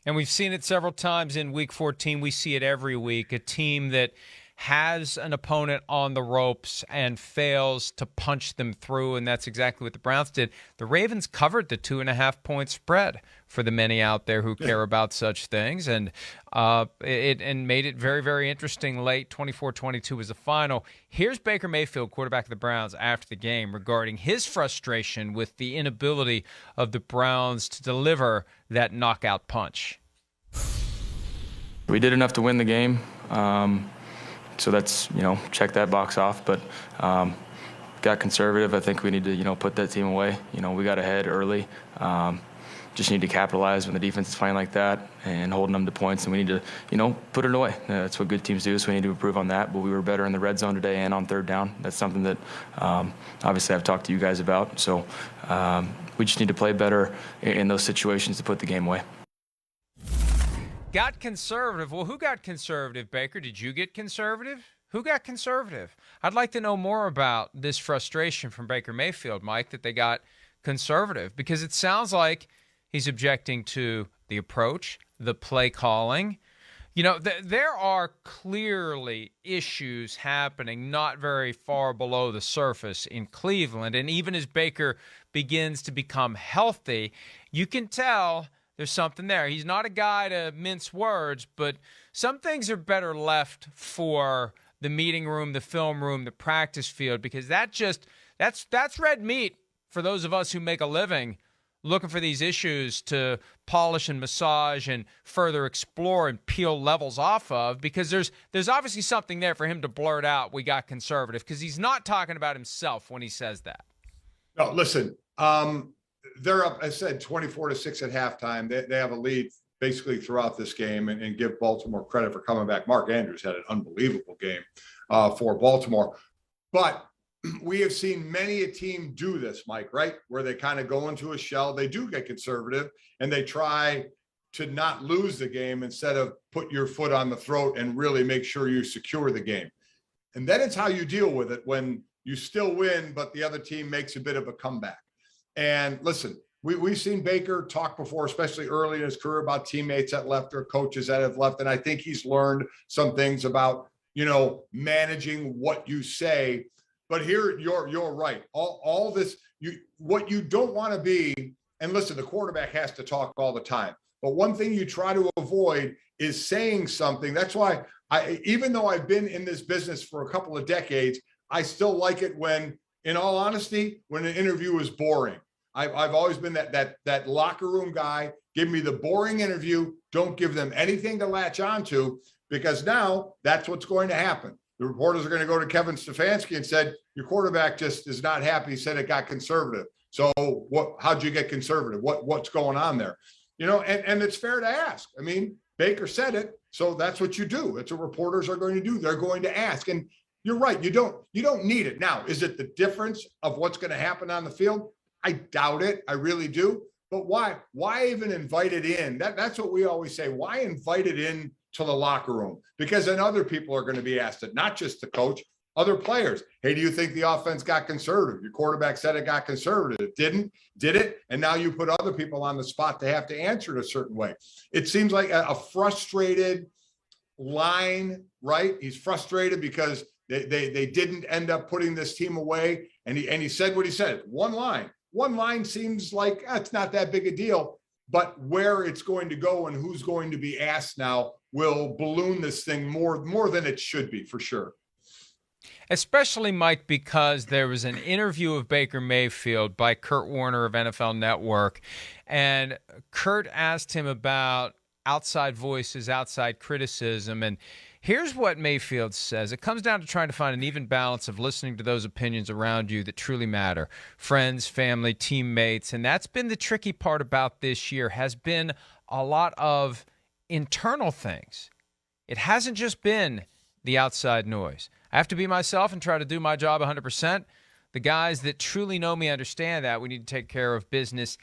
And we've seen it several times in Week 14. We see it every week. A team that has an opponent on the ropes and fails to punch them through, and that's exactly what the Browns did. The Ravens covered the 2.5-point spread for the many out there who care about such things, and it made it very, very interesting late. 24-22 was the final. Here's Baker Mayfield, quarterback of the Browns, after the game regarding his frustration with the inability of the Browns to deliver that knockout punch. We did enough to win the game. So that's, check that box off. But got conservative. I think we need to, put that team away. We got ahead early. Just need to capitalize when the defense is playing like that and holding them to points. And we need to, put it away. That's what good teams do, so we need to improve on that. But we were better in the red zone today and on third down. That's something that obviously I've talked to you guys about. So we just need to play better in those situations to put the game away. Got conservative. Well, who got conservative, Baker? Did you get conservative? Who got conservative? I'd like to know more about this frustration from Baker Mayfield, Mike, that they got conservative, because it sounds like he's objecting to the approach, the play calling. There are clearly issues happening not very far below the surface in Cleveland, and even as Baker begins to become healthy, you can tell there's something there. He's not a guy to mince words, but some things are better left for the meeting room, the film room, the practice field, because that's red meat for those of us who make a living looking for these issues to polish and massage and further explore and peel levels off of, because there's obviously something there for him to blurt out, we got conservative, because he's not talking about himself when he says that. No, listen, they're up, I said, 24-6 at halftime. They have a lead basically throughout this game, and give Baltimore credit for coming back. Mark Andrews had an unbelievable game for Baltimore. But we have seen many a team do this, Mike, right? Where they kind of go into a shell. They do get conservative, and they try to not lose the game instead of put your foot on the throat and really make sure you secure the game. And then it's how you deal with it when you still win, but the other team makes a bit of a comeback. And listen, we've seen Baker talk before, especially early in his career, about teammates that left or coaches that have left. And I think he's learned some things about, managing what you say. But here, you're right. All this, what you don't want to be, and listen, the quarterback has to talk all the time. But one thing you try to avoid is saying something. That's why even though I've been in this business for a couple of decades, I still like it when, in all honesty, when an interview is boring. I've always been that locker room guy. Give me the boring interview. Don't give them anything to latch onto, because now that's what's going to happen. The reporters are going to go to Kevin Stefanski and said, your quarterback just is not happy. He said it got conservative. So how'd you get conservative? What's going on there? And it's fair to ask. I mean, Baker said it, so that's what you do. That's what reporters are going to do. They're going to ask. And you're right. You don't need it. Now, is it the difference of what's going to happen on the field? I doubt it. I really do. But why even invite it in? That's what we always say. Why invite it in to the locker room? Because then other people are going to be asked it, not just the coach, other players. Hey, do you think the offense got conservative? Your quarterback said it got conservative. It didn't, did it? And now you put other people on the spot to have to answer it a certain way. It seems like a frustrated line, right? He's frustrated because they didn't end up putting this team away. And he said what he said. One line seems like it's not that big a deal, but where it's going to go and who's going to be asked now will balloon this thing more than it should be, for sure. Especially, Mike, because there was an interview of Baker Mayfield by Kurt Warner of NFL Network, and Kurt asked him about outside voices, outside criticism, and here's what Mayfield says. It comes down to trying to find an even balance of listening to those opinions around you that truly matter. Friends, family, teammates. And that's been the tricky part about this year, has been a lot of internal things. It hasn't just been the outside noise. I have to be myself and try to do my job 100%. The guys that truly know me understand that. We need to take care of business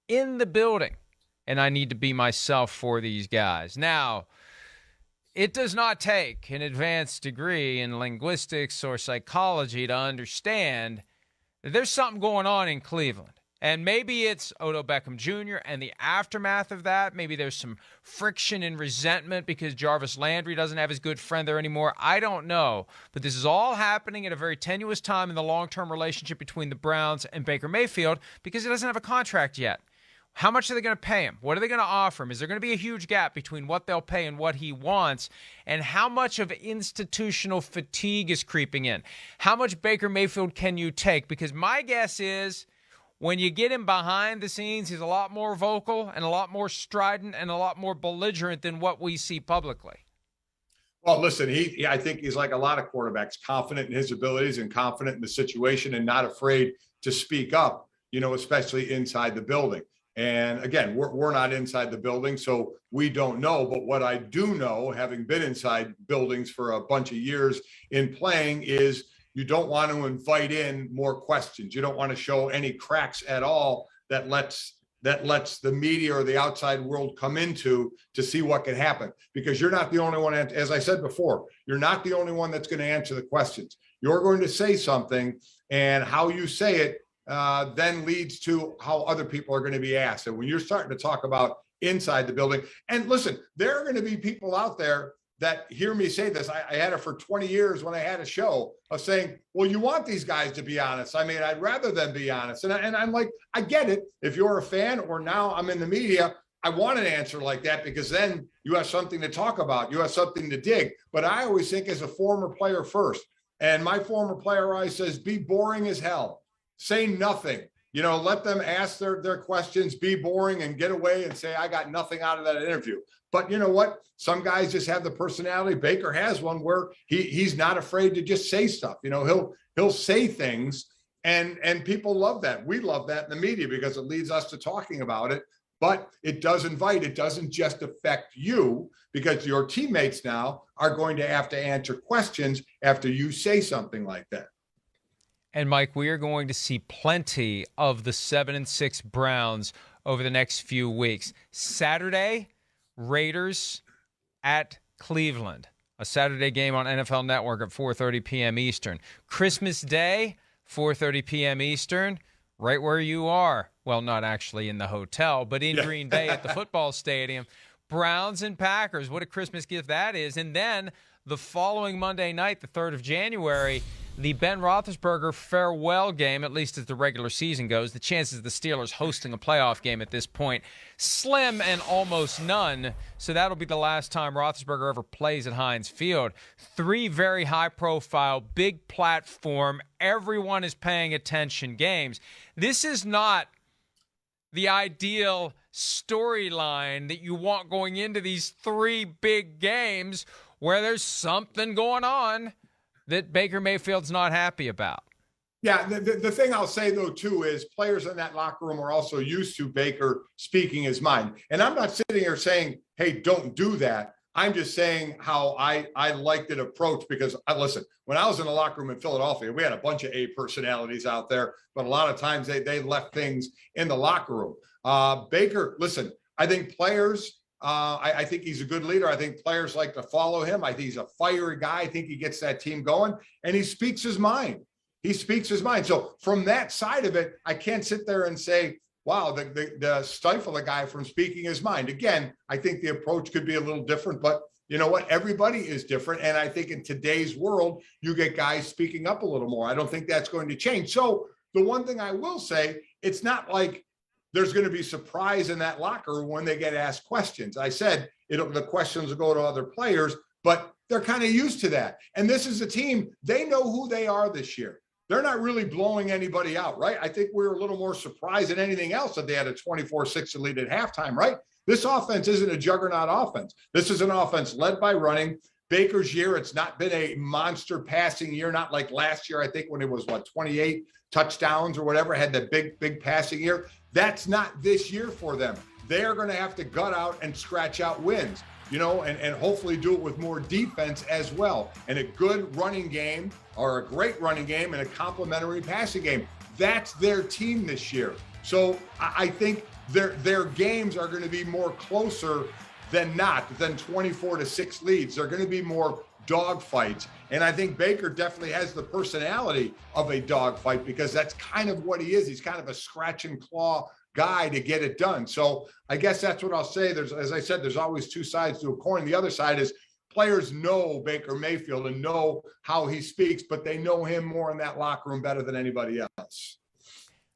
in the building. And I need to be myself for these guys. Now, it does not take an advanced degree in linguistics or psychology to understand that there's something going on in Cleveland. And maybe it's Odell Beckham Jr. and the aftermath of that. Maybe there's some friction and resentment because Jarvis Landry doesn't have his good friend there anymore. I don't know. But this is all happening at a very tenuous time in the long-term relationship between the Browns and Baker Mayfield because he doesn't have a contract yet. How much are they going to pay him? What are they going to offer him? Is there going to be a huge gap between what they'll pay and what he wants? And how much of institutional fatigue is creeping in? How much Baker Mayfield can you take? Because my guess is when you get him behind the scenes, he's a lot more vocal and a lot more strident and a lot more belligerent than what we see publicly. Well, listen, I think he's like a lot of quarterbacks, confident in his abilities and confident in the situation and not afraid to speak up, especially inside the building. And again, we're not inside the building, so we don't know. But what I do know, having been inside buildings for a bunch of years in playing, is you don't want to invite in more questions. You don't want to show any cracks at all that lets the media or the outside world come into to see what can happen. Because you're not the only one, as I said before, you're not the only one that's going to answer the questions. You're going to say something, and how you say it then leads to how other people are going to be asked. And when you're starting to talk about inside the building, and listen, there are going to be people out there that hear me say this. I had it for 20 years when I had a show of saying, well, you want these guys to be honest. I mean, I'd rather them be honest. And I'm like, I get it. If you're a fan or now I'm in the media, I want an answer like that because then you have something to talk about. You have something to dig. But I always think as a former player first, and my former player always says, be boring as hell. Say nothing. Let them ask their questions, be boring, and get away and say, I got nothing out of that interview. But you know what? Some guys just have the personality. Baker has one where he's not afraid to just say stuff. He'll say things, and people love that. We love that in the media because it leads us to talking about it. But it doesn't just affect you because your teammates now are going to have to answer questions after you say something like that. And, Mike, we are going to see plenty of the 7-6 Browns over the next few weeks. Saturday, Raiders at Cleveland, a Saturday game on NFL Network at 4:30 p.m. Eastern. Christmas Day, 4:30 p.m. Eastern, right where you are. Well, not actually in the hotel, but in Green Bay at the football stadium. Browns and Packers, what a Christmas gift that is. And then the following Monday night, the 3rd of January, the Ben Roethlisberger farewell game, at least as the regular season goes. The chances of the Steelers hosting a playoff game at this point, slim and almost none. So that'll be the last time Roethlisberger ever plays at Heinz Field. 3 very high-profile, big platform, everyone is paying attention games. This is not the ideal storyline that you want going into these 3 big games where there's something going on that Baker Mayfield's not happy about. Yeah, the thing I'll say, though, too, is players in that locker room are also used to Baker speaking his mind. And I'm not sitting here saying, hey, don't do that. I'm just saying how I like that approach because, listen, when I was in the locker room in Philadelphia, we had a bunch of A personalities out there, but a lot of times they left things in the locker room. Baker, listen, I think players – I think he's a good leader. I think players like to follow him. I think he's a fiery guy. I think he gets that team going, and he speaks his mind. He speaks his mind. So from that side of it, I can't sit there and say, wow, the stifle a guy from speaking his mind. Again, I think the approach could be a little different, but you know what? Everybody is different. And I think in today's world, you get guys speaking up a little more. I don't think that's going to change. So the one thing I will say, it's not like there's going to be surprise in that locker room when they get asked questions. I said the questions will go to other players, but they're kind of used to that. And this is a team, they know who they are this year. They're not really blowing anybody out, right? I think we're a little more surprised than anything else that they had a 24-6 lead at halftime, right? This offense isn't a juggernaut offense. This is an offense led by running. Baker's year, it's not been a monster passing year, not like last year, I think, when it was, 28 touchdowns or whatever, had that big passing year. That's not this year for them. They are going to have to gut out and scratch out wins, and hopefully do it with more defense as well. And a good running game or a great running game and a complementary passing game. That's their team this year. So I think their games are going to be more closer than 24-6 leads. They're going to be more dogfights. And I think Baker definitely has the personality of a dogfight because that's kind of what he is. He's kind of a scratch and claw guy to get it done. So I guess that's what I'll say. As I said, there's always two sides to a coin. The other side is players know Baker Mayfield and know how he speaks, but they know him more in that locker room better than anybody else.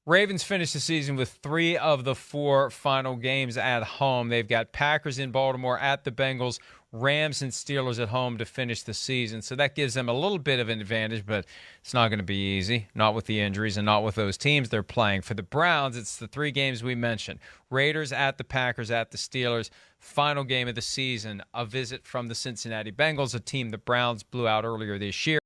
Ravens finished the season with 3 of the 4 final games at home. They've got Packers in Baltimore at the Bengals, Rams and Steelers at home to finish the season. So that gives them a little bit of an advantage, but it's not going to be easy, not with the injuries and not with those teams they're playing. For the Browns, it's the 3 games we mentioned. Raiders at the Packers at the Steelers. Final game of the season, a visit from the Cincinnati Bengals, a team the Browns blew out earlier this year.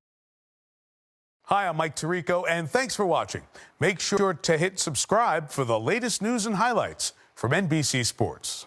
Hi, I'm Mike Tirico, and thanks for watching. Make sure to hit subscribe for the latest news and highlights from NBC Sports.